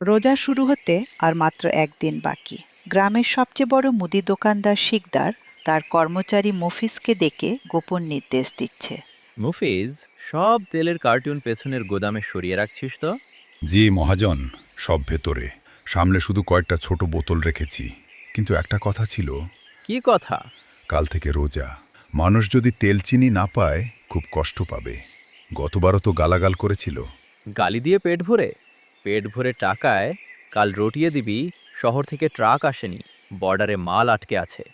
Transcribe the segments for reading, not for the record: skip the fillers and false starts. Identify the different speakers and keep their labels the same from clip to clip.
Speaker 1: রোজা শুরু হতে আর মাত্র একদিন বাকি। গ্রামের সবচেয়ে বড় মুদি দোকানদার শিকদার তার কর্মচারী মফিজকে ডেকে গোপন নির্দেশ দিচ্ছে।
Speaker 2: মুফিজ, সব তেলের কার্টুন পেছনের গোদামে সরিয়ে রাখছিস তো?
Speaker 3: জি মহাজন, সব ভেতরে। সামনে শুধু কয়েকটা ছোট বোতল রেখেছি। কিন্তু একটা কথা ছিল,
Speaker 2: কি কথা?
Speaker 3: কাল থেকে রোজা। মানুষ যদি তেল চিনি না পায় খুব কষ্ট পাবে। গতবারও তো গালাগাল করেছিল।
Speaker 2: গালি দিয়ে পেট ভরে? পেট ভরে টাকায় কাল রটিয়ে দিবি। শহর থেকে ট্রাক আসেনি, বর্ডারে মাল আটকে আছে।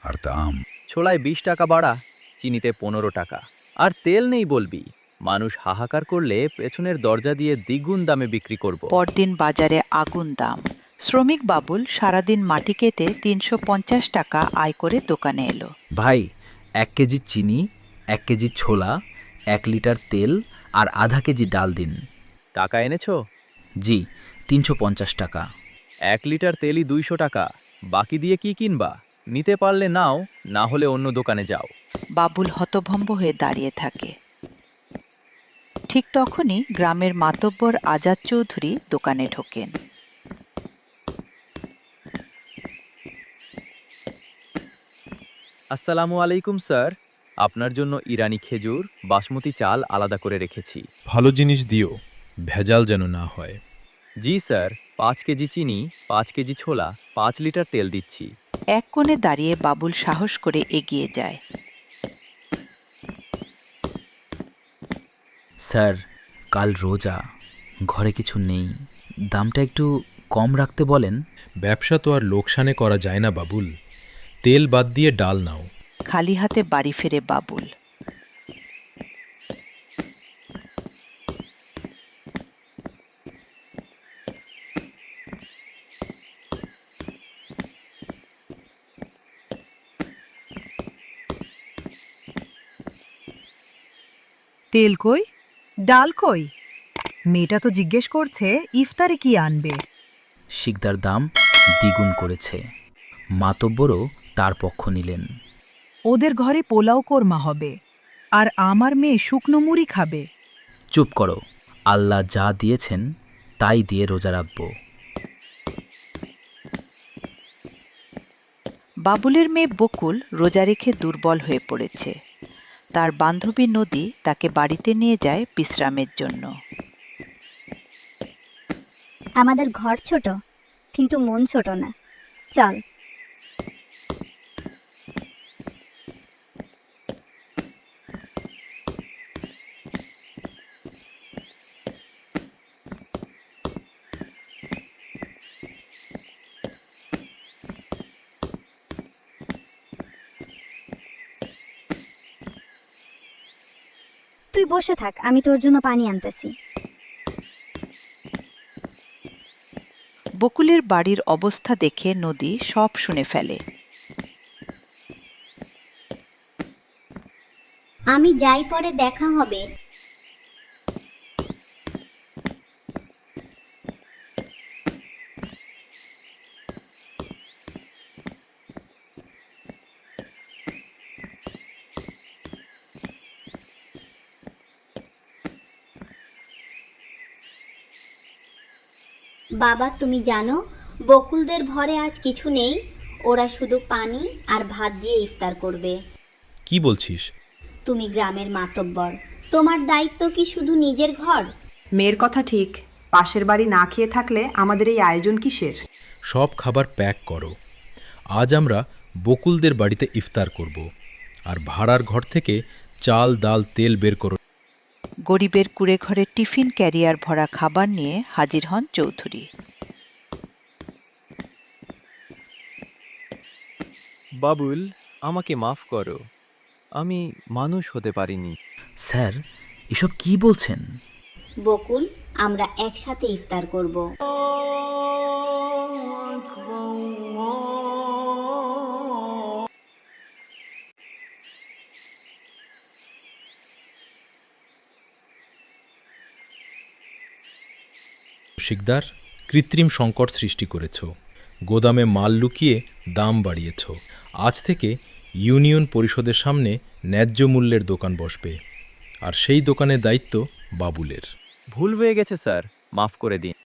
Speaker 3: আর দাম?
Speaker 2: ছোলায় 20 টাকা বাড়া, চিনিতে 15 টাকা। আর তেল নেই বলবি? মানুষ হাহাকার করলে পেছনের দরজা দিয়ে দ্বিগুণ দামে বিক্রি করব।
Speaker 1: পরদিন বাজারে আগুন দাম। শ্রমিক বাবুল সারাদিন মাটি কেটে 350 টাকা আয় করে দোকানে এলো।
Speaker 4: ভাই, 1 কেজি চিনি, 1 কেজি ছোলা, 1 লিটার তেল আর আধা কেজি ডাল দিন।
Speaker 2: টাকা এনেছো?
Speaker 4: জি, 350 টাকা।
Speaker 2: 1 লিটার তেলই 200 টাকা। বাকি দিয়ে কি কিনবা? নিতে পারলে নাও, না হলে অন্য দোকানে যাও।
Speaker 1: বাবুল হতভম্ব হয়ে দাঁড়িয়ে থাকে। ঠিক তখনই গ্রামের মাতব্বর আজাদ চৌধুরী দোকানে ঢোকেন।
Speaker 2: আসসালামু আলাইকুম স্যার, আপনার জন্য ইরানি খেজুর, বাসমতি চাল আলাদা করে রেখেছি।
Speaker 5: ভালো জিনিস দিও, ভেজাল যেন না হয়।
Speaker 2: জি স্যার, 5 কেজি চিনি, 5 কেজি ছোলা, 5 লিটার তেল দিচ্ছি।
Speaker 1: এক কোণে দাঁড়িয়ে বাবুল সাহস করে এগিয়ে যায়।
Speaker 4: স্যার, কাল রোজা, ঘরে কিছু নেই, দামটা একটু কম রাখতে বলেন।
Speaker 5: ব্যবসা তো আর লোকসানে করা যায় না বাবুল। তেল বাদ দিয়ে ডাল নাও।
Speaker 1: খালি হাতে বাড়ি ফেরে বাবুল।
Speaker 6: তেল কই? ডাল কই? মেয়েটা তো জিজ্ঞেস করছে ইফতারে কি আনবে।
Speaker 4: শিকদার দাম দ্বিগুণ করেছে। মাতব্বরও তার পক্ষ নিলেন।
Speaker 6: ওদের ঘরে পোলাও কোরমা হবে, আর আমার মেয়ে শুকনো মুড়ি খাবে।
Speaker 4: চুপ করো, আল্লাহ যা দিয়েছেন তাই দিয়ে রোজা রাখব।
Speaker 1: বাবুলের মেয়ে বকুল রোজা রেখে দুর্বল হয়ে পড়েছে। তার বান্ধবী নদী তাকে বাড়িতে নিয়ে যায় বিশ্রামের জন্য।
Speaker 7: আমাদের ঘর ছোট, কিন্তু মন ছোট না। চল। তুই বসে থাক, আমি তোর জন্য পানি আনতেছি।
Speaker 1: বকুলের বাড়ির অবস্থা দেখে নদী সব শুনে ফেলে।
Speaker 7: আমি যাই, পরে দেখা হবে। বাবা, তুমি জানো বকুলদের ঘরে আজ কিছু নেই। ওরা শুধু পানি আর ভাত দিয়ে ইফতার করবে।
Speaker 5: কি বলছিস?
Speaker 7: তুমি গ্রামের মাতব্বর, তোমার দায়িত্ব কি শুধু নিজের ঘর?
Speaker 8: মেয়ের কথা ঠিক। পাশের বাড়ি না খেয়ে থাকলে আমাদের এই আয়োজন কিসের?
Speaker 5: সব খাবার প্যাক করো। আজ আমরা বকুলদের বাড়িতে ইফতার করব। আর ভাড়ার ঘর থেকে চাল, ডাল, তেল বের করো।
Speaker 1: গরিবের কুড়ে ঘরে টিফিন ক্যারিয়ার ভরা খাবার নিয়ে হাজির হন চৌধুরী।
Speaker 2: বাবুল, আমাকে মাফ করো, আমি মানুষ হতে পারিনি।
Speaker 4: স্যার, এসব কি বলছেন?
Speaker 7: বকুল, আমরা একসাথে ইফতার করব।
Speaker 5: শিকদার, কৃত্রিম সংকট সৃষ্টি করেছ। গোদামে মাল লুকিয়ে দাম বাড়িয়েছ। আজ থেকে ইউনিয়ন পরিষদের সামনে ন্যায্য মূল্যের দোকান বসবে। আর সেই দোকানের দায়িত্ব বাবুলের।
Speaker 2: ভুল হয়ে গেছে স্যার, মাফ করে দিন।